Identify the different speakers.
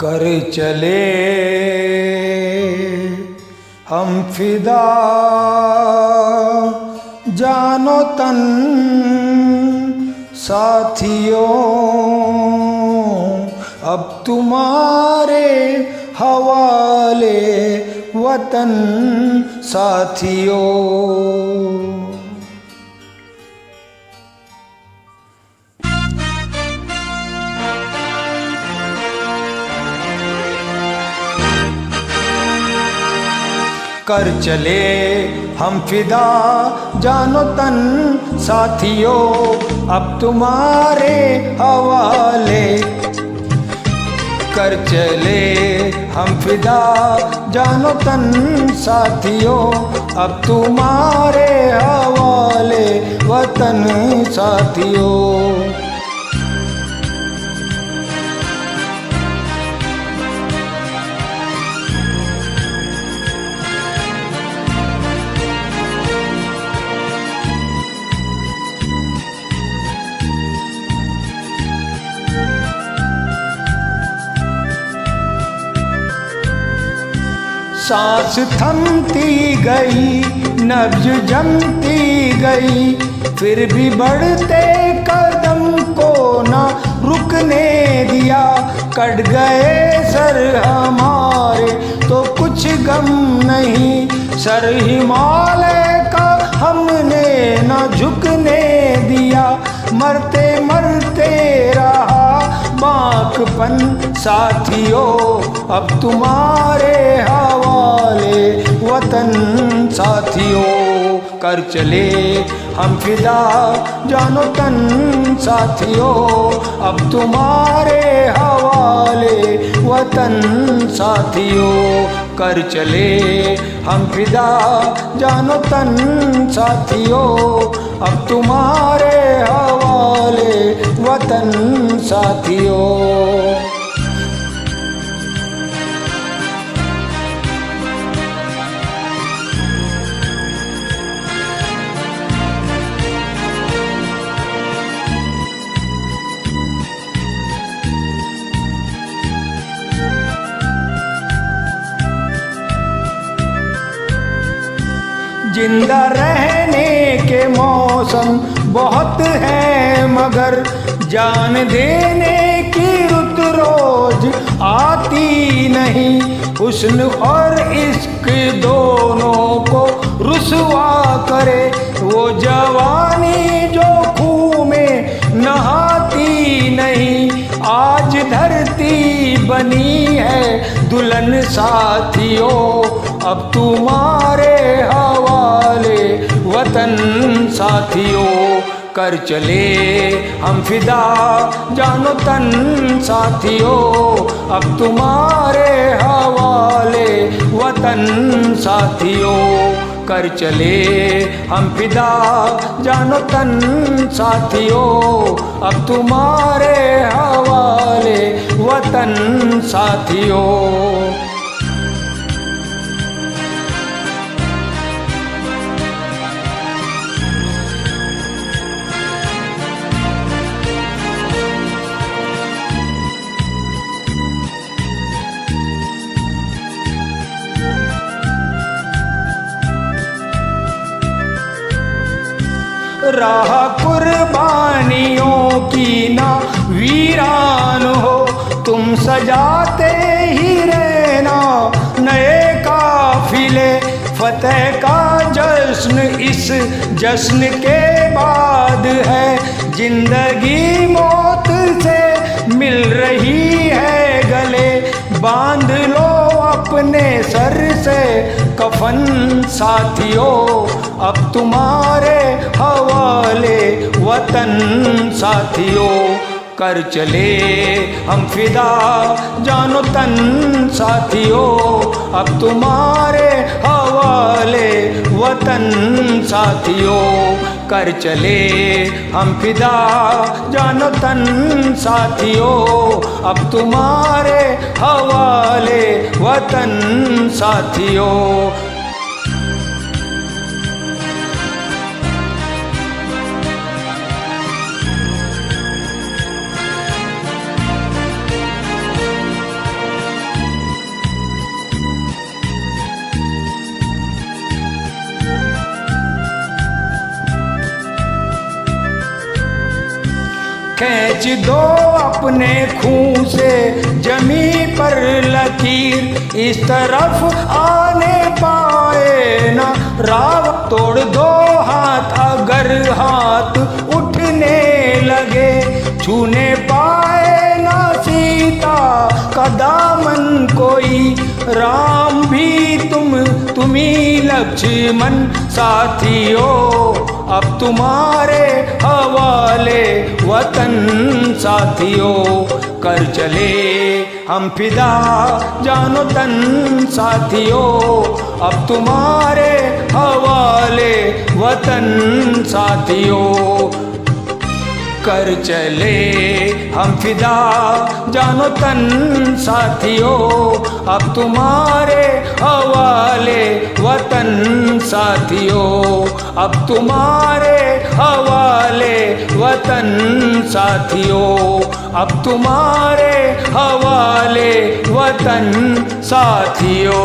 Speaker 1: कर चले हम फिदा जानो तन साथियों, अब तुम्हारे हवाले वतन साथियों। कर चले हम फिदा जानो तन साथियों, अब तुम्हारे हवाले। कर चले हम फिदा जानो तन साथियों, अब तुम्हारे हवाले वतन साथियों। सांस थमती गई, नब्ज जमती गई, फिर भी बढ़ते कदम को ना रुकने दिया। कट गए सर हमारे तो कुछ गम नहीं, सर हिमालय का हमने ना झुकने दिया। मरते मरते रहा बांकपन साथियों, अब तुम्हारे हवाले वतन साथियों। कर चले हम फिदा जानो तन साथियों, अब तुम्हारे हवाले वतन साथियों। कर चले हम फिदा जानो तन साथियों, अब तुम्हारे हवाले वतन साथियों। जिंदा रहने के मौसम बहुत है, मगर जान देने की रुत रोज आती नहीं। हुस्न और इश्क दोनों को रुसवा करे वो जवानी जो खूह में नहाती नहीं। आज धरती बनी है दुल्हन साथियों, अब तुम्हारे हवाले वतन साथियों। कर चले हम फिदा जानो तन साथियों, अब तुम्हारे हवाले वतन साथियों। कर चले हम फिदा जानो तन साथियों, अब तुम्हारे हवाले वतन साथियों। राह कुर्बानियों की ना वीरान हो, तुम सजाते ही रहना नए काफिले। फतेह का जश्न इस जश्न के बाद है, जिंदगी मौत से मिल रही है गले। बांध लो अपने सर से कफन साथियों, अब तुम्हारे हवाले वतन साथियों। कर चले हम फिदा जानो तन साथियों, अब तुम्हारे हवाले वतन साथियों। कर चले हम फिदा जानो तन साथियों, अब तुम्हारे हवाले वतन साथियों। खींच दो अपने खून से जमी पर लकीर, इस तरफ आने पाए ना राव। तोड़ दो हाथ अगर हाथ उठने लगे, छूने पाए ना सीता का दामन कोई। राम भी तुम्ही लक्ष्मण साथियों, अब तुम्हारे हवाले वतन साथियों। कर चले हम फिदा जानो तन साथियों, अब तुम्हारे हवाले वतन साथियों। कर चले हम फिदा जानो तन साथियों, अब तुम्हारे हवाले वतन साथियों। अब तुम्हारे हवाले वतन साथियों, अब तुम्हारे हवाले वतन साथियों।